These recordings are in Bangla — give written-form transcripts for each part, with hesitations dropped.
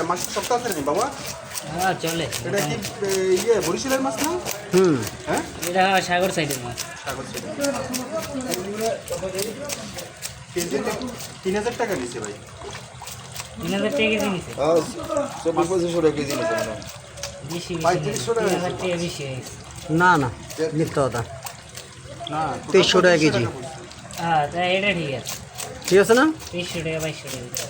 মাছ শক্ত আছে নাকি বাবা? হ্যাঁ চলে। এটা কি বরিশালের মাছ না? হ্যাঁ, এটা সাগর সাইডের মাছ। সাগর সাইডের। কেজিতে 3000 টাকা নিচ্ছে ভাই। 3000 টাকা কেজি নিছে। 24-25 টাকা কেজি নিছে না। বেশি 3500 টাকা 3000 টাকা বেশি হয়েছে। না না মিথ্যা কথা, না 2300 টাকা কেজি। হ্যাঁ তাই এটা ঠিক আছে। ঠিক আছে না? 2300 টাকা 2200 টাকা।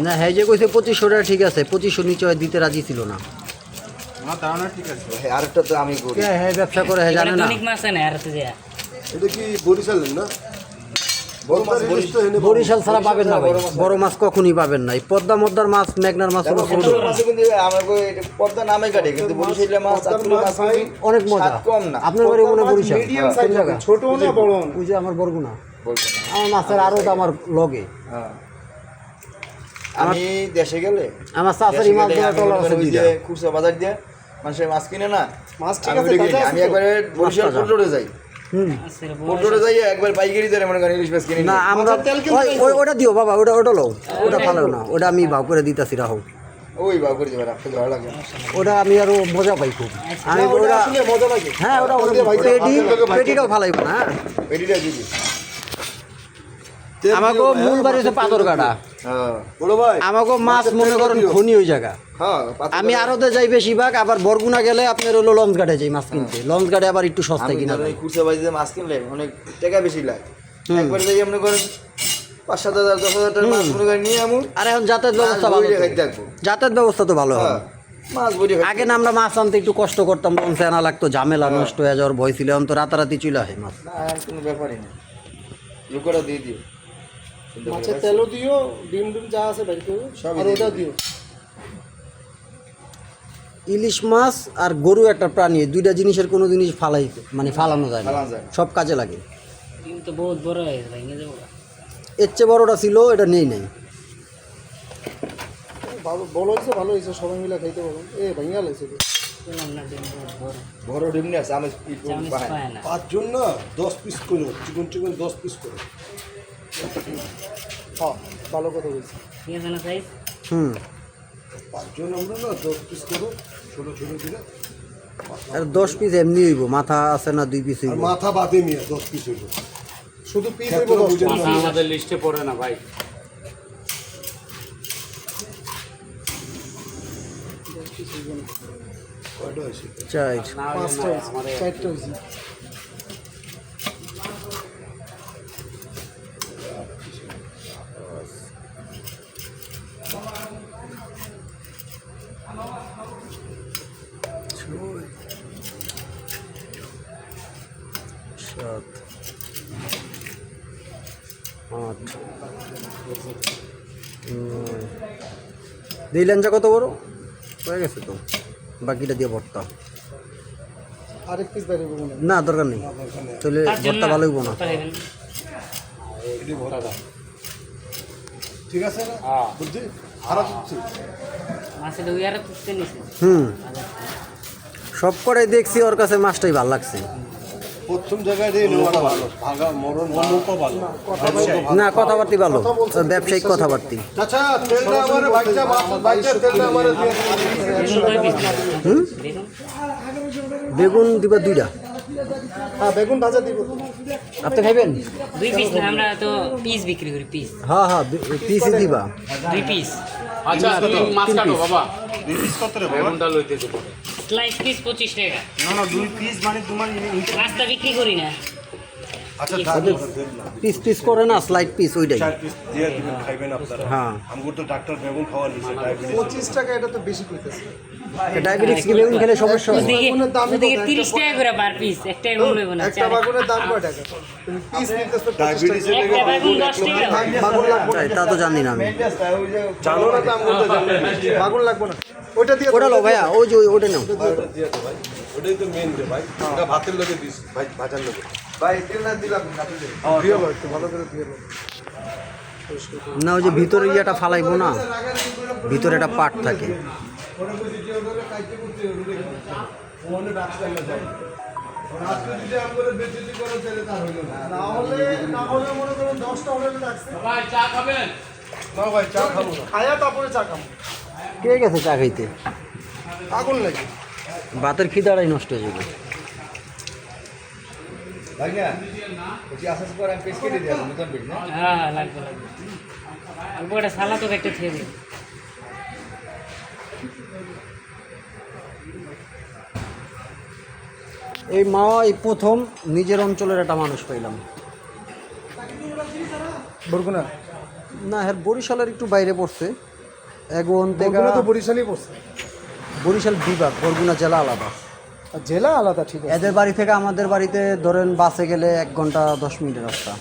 না হ্যাঁ যে কইছে 2500 টাকা ঠিক আছে, 2500 নিচে হয় দিতে রাজি ছিল না। না তাও না, ঠিক আছে। ভাই আরেকটা তো আমি করি। হ্যাঁ ব্যবসা করে হ্যাঁ জানে না। অনেক মাছ আছে আর তো দেয়া। এটা কি বরিশালের না? বড় মাছ বরিশাল ছাড়া পাবেন না ভাই, বড় মাছ কখনই পাবেন না। এই পদ্মা মদ্দার মাছ, মেঘনার মাছ হলো ছোট। মাছ কিন্তু আমাকে পদ্মা নামে কাটে, কিন্তু বরিশালের মাছ অনেক মজা। কম না। আপনার বাড়ি মনে বরিশাল? মিডিয়াম সাইজ হবে, ছোট না বড় না। ওই যে আমার বরগুনা, বলবো না। আমার মাছের আরো আমার লগে। হ্যাঁ। আমি দেশে গেলে আমার চাচারি মাছ ধরা টলার আছে দুইটা। খুচরা বাজার দিয়ে মানুষের মাছ কিনে না, মাছ ঠিক আমি আছে, ওইটা কিনি। তাজা আছে আমি তো? একবারে বরিশাল পোর্টরোডে যাই, মাছের পোর্টরোডে যাই একবার পাইকারি ধরে মনে করেন ইলিশ মাছ কিনে না নিই। আমরা ওটা দিও বাবা, ওটা লও, ওটা ভালো না, ওটা আমি ভাগ করে দিতাছি রাখো। ওই বা করে দেবে, রাখতে ভালো লাগে। ওটা আমি আরো মজা পাই খুব। আমি ওটা ওটা আসলে মজা লাগে। হ্যাঁ ওটা পেটিটাও ভালাই না। হ্যাঁ পেটিটা দিবি। আমাকে মূল বাড়ি হচ্ছে পাথরঘাটা। হ্যাঁ বড় ভাই, আমাকে মাছ মনে করেন খনি ওই জায়গা। হ্যাঁ, আমি আরতে যাই বেশিরভাগ, আবার বরগুনা গেলে আপনার হলো লঞ্চঘাটে যাই মাছ কিনতে। লঞ্চঘাটে আবার একটু সস্তায় কিনা যায়। খুচরা বাজারে মাছ কিনলে অনেক টাকা বেশি লাগে। একবার যাই মনে করেন 5-7 হাজার 10 হাজার টাকার মাছ মনে করেন নিয়ে আমু। আর এখন যাতায়াত ব্যবস্থা ভালো তো। দেখবো যাতায়াত ব্যবস্থা তো ভালো এখন। মাছ বড়ি আগে না আমরা মাছ আনতে একটু কষ্ট করতাম, লঞ্চে আনা লাগতো, ঝামেলা, নষ্ট হয়ে যাওয়ার ভয় ছিল। এখন তো রাতারাতি চলে আসে মাছ। না, আর কোনো ব্যাপারই না, লুকোটা দিয়ে দিও। মাছের তেলও দিও, ডিম যা আছে বাইর করো, আর ওটা দিও। ইলিশ মাছ আর গরু একটা প্রাণী, এই দুইটা জিনিসের কোনো জিনিস ফালানো যায় না, ফালানো যায় না। সব কাজে লাগে। কিন্তু বহুত বড় হয়েছে ভাই, নিয়ে যাবো। এর চেয়ে বড়টা ছিল, এটা নেই। ভালো বড় হয়েছে, ভালো হয়েছে, সবাই মিলে খাইতে পারো। ভাইয়া লাগছে তো। বললাম না ডিম বহুত বড়। বড় ডিম নিয়ে আসে, আমি চাউনিস পায় না। 5 জন না 10 পিস করে চিকন 10 পিস করে। হ্যাঁ ভালো কথা বলছি। ঠিক আছে না সাইজ? 5 জন আমরা না 10 পিস করো, ছোট ছোট দিলে। আর 10 পিস এমনি হইব, মাথা আছে না 2 পিস আর হইব। মাথা বাদে নিয়ে 10 পিস হইব, শুধু পিস হইব 10 জন। আমাদের লিস্টে পড়ে না ভাই। কয়টা হয়েছে? চাই 5টা হয়েছে, 4টা হয়েছে। সাত, আট, নয়। দুই লেঞ্জা কত বড় হয়ে গেছে তো, বাকিটা দিয়ে ভর্তা। আরেক পিস বাইরে বলবো না। না দরকার নেই, তাহলে ভর্তা ভালো হইব না। ঠিক আছে না? বুঝছি, খারাপ হচ্ছে। মাছের ওই আর তুলতে নিছে। সব কটাই দেখছি, ওর কাছে মাছটাই ভালো লাগছে। প্রথম জায়গায় দিয়ে নেওয়াটা ভালো, ভাগা মরণ ভালো। না কথাবার্তি ভালো, ব্যবসায়িক কথাবার্তি। চাচা তেলটা আমার ভাইজা মাছ ভাইজা তেলটা আমার দিয়ে বেগুন কয় পিস? বেগুন বেগুন দিবা 2টা। হ্যাঁ বেগুন ভাজা দিব। আপনি খাইবেন? 2 পিস না, আমরা তো পিস বিক্রি করি, পিস। হ্যাঁ পিসই দিবা। 2 পিস। আচ্ছা তুমি মাছ কাটো বাবা। 2 পিস কত রে? বেগুনটা লইতে দেব। স্লাইস পিস 25 টাকা। না 2 পিস মানে তোমার রাস্তা বিক্রি করি না। আচ্ছা পিস করে না, স্লাইড পিস ওইটাই। 4 পিস দিয়ে দিবেন, খাইবেন আপনারা। হ্যাঁ আমগো তো ডাক্তার বেগুন খাওয়া নিছে, ডায়াবেটিস। 25 টাকা এটা তো বেশি কইতেছে। ডায়াবেটিস কি বেগুন খেলে সমস্যা হয়? ওদিকে 30 টাকা করে পার পিস, একটা বেগুন লইব না। একটা বাগুনের দাম কয় টাকা? তুমি পিস নিতেছো ডায়াবেটিসের একটা বেগুন 10 টাকা। বাগুন লাগবে না। তা তো জানি না আমি। জানো না দাম বলতে জানো। বাগুন লাগবে না। ওটা দিয়ে ওটা লো ভাইয়া, ওই যে ওটা নাও। দিয়ে দাও ভাই। ওটাই তো মেইন রে ভাই। এটা ভাতের লগে দিস ভাই, ভাজার লগে। ভাই তেল না দিলাম না, দিয়ে দাও, একটু ভালো করে দিয়ে দাও। না ওই যে ভিতরে ইয়েটা ফালাইবো না, ভিতরে একটা পাট থাকে। ভাই চা খাবেন? ভাই চা খাবো না, খায়া তারপরে চা খাবো। কে গেছে চা খাইতে? আগুন লাগে ভাতের খিদাটাই নষ্ট হয়ে যাবে। হ্যাঁ লাগবে লাগবে। অল্প একটা সালাদও একটা খেয়ে দিই। এই মা এই প্রথম নিজের অঞ্চলের একটা মানুষ পাইলাম। বরগুনা না হ্যাঁ, বরিশালের একটু বাইরে পড়ছে। এখন বরগুনা তো বরিশালই পড়ছে, বরিশাল বিভাগ, বরগুনা জেলা আলাদা। আর জেলা আলাদা, ঠিক আছে। এদের বাড়ি থেকে আমাদের বাড়িতে ধরেন বাসে গেলে 1 ঘন্টা 10 মিনিটের রাস্তা।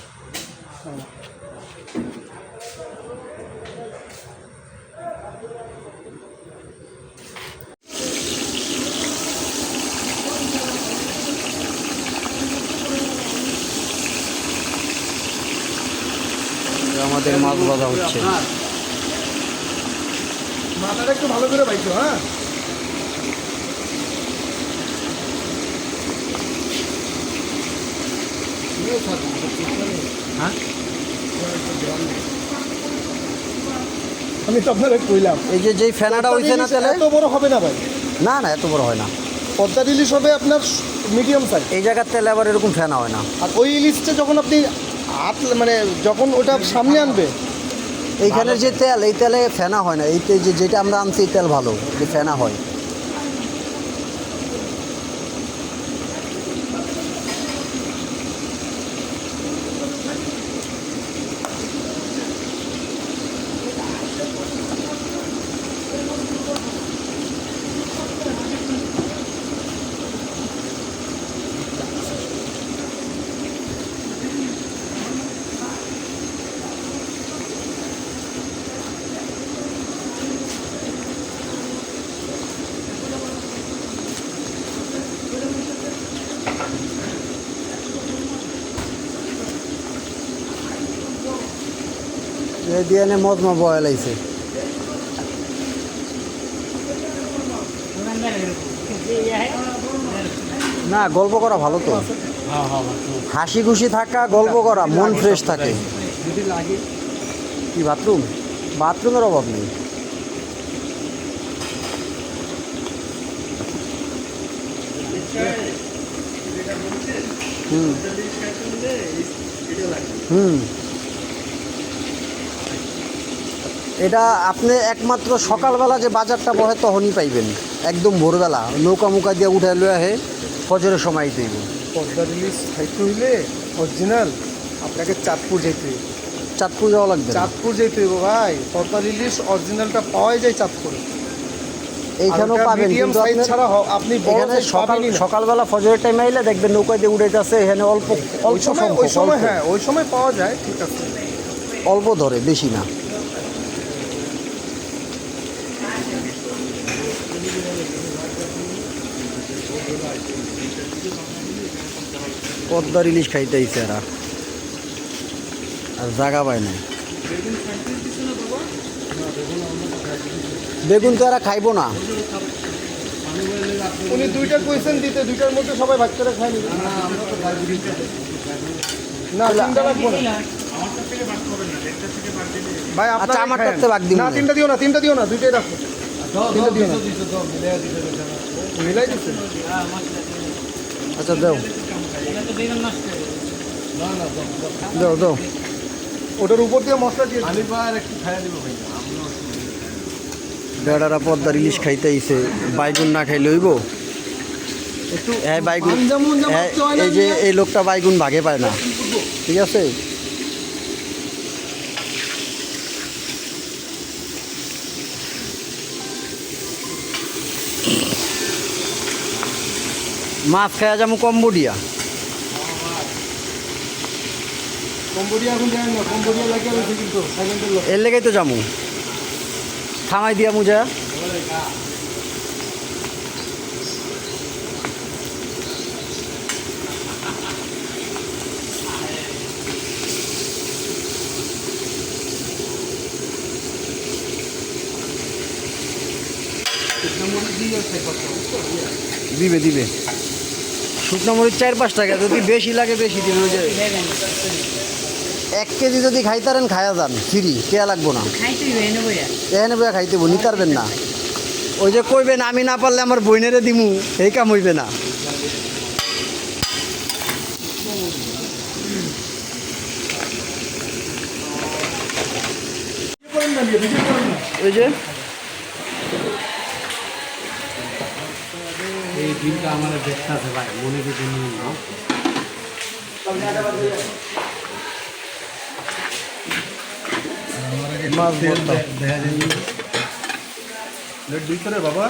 আমাদের মাছ ভাজা হচ্ছে। মাথাটা একটু ভালো করে বাইছো, হ্যাঁ। হ্যাঁ, আমি তো আপনারা কইলাম এই যে যেই ফেনাটা হইছে না তেলে, এত বড় হবে না ভাই। না না এত বড় হয় না। পদ্মার ইলিশ হবে আপনার মিডিয়াম সাইজ, এই জায়গার তেলে আবার এরকম ফেনা হয় না। আর ওই ইলিশটা যখন আপনি হাত মানে যখন ওটা সামনে আনবে, এইখানের যে তেল, এই তেলে ফেনা হয় না। এই যে যেটা আমরা আনছি এই তেল ভালো, যে ফেনা হয়। এই দিয়ে এনে মজমা বয়েল আইছে। না গল্প করা ভালো তো, হাসি খুশি থাকা, গল্প করা, মন ফ্রেশ থাকে। কি বাথরুম? বাথরুমের অভাব নেই। হুম হুম, এটা আপনি একমাত্র সকালবেলা যে বাজারটা বহে তখনই পাইবেন, একদম ভোরবেলা নৌকা মুকা দিয়ে উঠে লয়ে আহে ফজরের সময় দেব। পদ্মার ইলিশ খাইতে হইলে অরিজিনাল আপনাকে চাঁদপুর যেতে হইবে। চাঁদপুর যাওয়া লাগবে? চাঁদপুর যেতে হইব ভাই, পদ্মার ইলিশ অরিজিনালটা পাওয়াই যায় চাঁদপুরে। এইখানেও পাবেন, মিডিয়াম কিন্তু সাইজ ছাড়া আপনি এখানে সকালবেলা ফজরের টাইম আইলে দেখবেন নৌকা দিয়ে উঠেছে, এখানে অল্প অল্প সংখ্যক, ওই সময় হ্যাঁ ওই সময় পাওয়া যায়, ঠিক আছে, অল্প ধরে, বেশি না। পদ্মার ইলিশ খাইতে আইছে এরা, আর জায়গা পায় না। বেগুন তো এরা খাইবো না। উনি দুইটা কোয়েশ্চেন দিতে, দুইটার মধ্যে সবাই ভাগ করে খাই নিবে। না তিনটা রাখবো না ভাই, আচ্ছা আমার করতে ভাগ দিব না, তিনটা দিও না, তিনটা দিও না, দুইটাই রাখো, তিনটা দিও না, মিলাই দিচ্ছে। আচ্ছা দাও দাও দাও, ওটার উপর দিয়ে মশলা দিয়ে বেড়ারা পদ্মার ইলিশ খাইতে আইছে, বাইগুন না খাইলে হইব? হ্যাঁ বাইগুন, এই যে এই লোকটা বাইগুন ভাগে পায় না, ঠিক আছে। মাছ খাওয়া যাবো কম্বোডিয়া। কম্বোডিয়া এখন যায় না, কম্বোডিয়া লাগে আছে কিন্তু সেকেন্ডের লোক। এর লেগেই তো যাবো, থামাই দিয়া মুজা। দিবে দিবে শুকনো মরিচ 4-5 টাকা, যদি বেশি লাগে বেশি দিবে। ওই যে 1 কেজি যদি খাইতারেন খায়া যান ফ্রি, কে লাগবো না। খাইতেই হয় না বইয়া। এখানে বইয়া খাইতে নিতারবেন না। ওই যে কইবেন আমি না পারলে আমার বইনেরে দিমু, এই কাম হইবে না। ওই যে এই দিনটা আমাদের দেখতে আছে ভাই, মনে কিছু নেই না। মাছ ভর্তা। দেখা যায় ভিতরে বাবা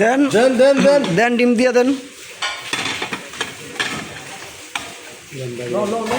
দেন দেন দেন দেন দেন ডিম দিয়ে দেন। লো লো লো